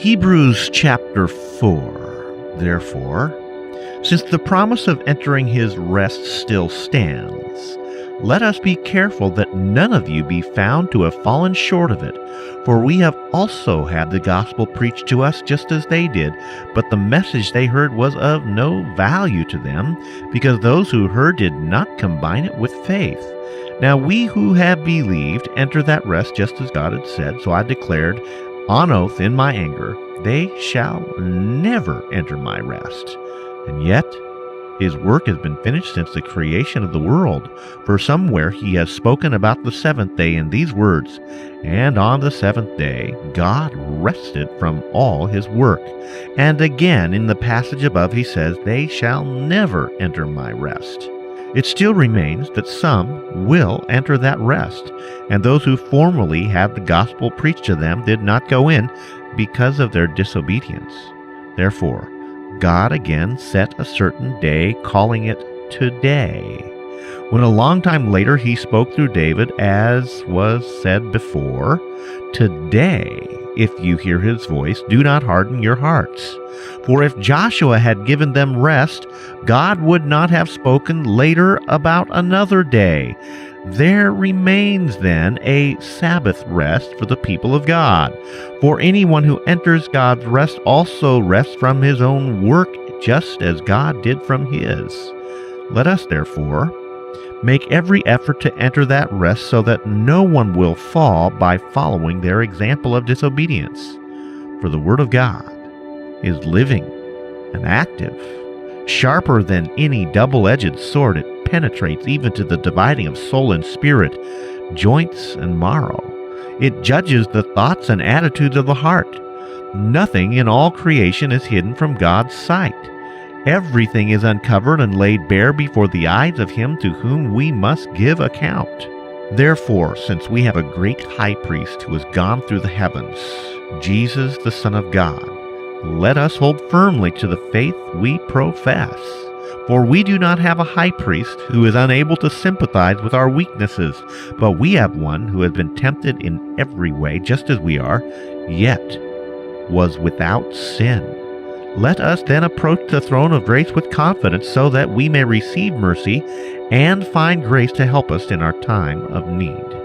Hebrews chapter 4. Therefore, since the promise of entering his rest still stands, let us be careful that none of you be found to have fallen short of it. For we have also had the gospel preached to us just as they did, but the message they heard was of no value to them, because those who heard did not combine it with faith. Now we who have believed enter that rest just as God had said, so I declared on oath in my anger, they shall never enter my rest. And yet his work has been finished since the creation of the world. For somewhere he has spoken about the seventh day in these words, and on the seventh day God rested from all his work. And again in the passage above he says, they shall never enter my rest. It still remains that some will enter that rest, and those who formerly had the gospel preached to them did not go in because of their disobedience. Therefore, God again set a certain day, calling it today. When a long time later he spoke through David, as was said before, today, if you hear his voice, do not harden your hearts. For if Joshua had given them rest, God would not have spoken later about another day. There remains then a Sabbath rest for the people of God. For anyone who enters God's rest also rests from his own work, just as God did from his. Let us therefore make every effort to enter that rest, so that no one will fall by following their example of disobedience. For the word of God is living and active, sharper than any double-edged sword. It penetrates even to the dividing of soul and spirit, joints and marrow. It judges the thoughts and attitudes of the heart. Nothing in all creation is hidden from God's sight. Everything is uncovered and laid bare before the eyes of him to whom we must give account. Therefore, since we have a great high priest who has gone through the heavens, Jesus the Son of God, let us hold firmly to the faith we profess. For we do not have a high priest who is unable to sympathize with our weaknesses, but we have one who has been tempted in every way, just as we are, yet was without sin. Let us then approach the throne of grace with confidence, so that we may receive mercy and find grace to help us in our time of need.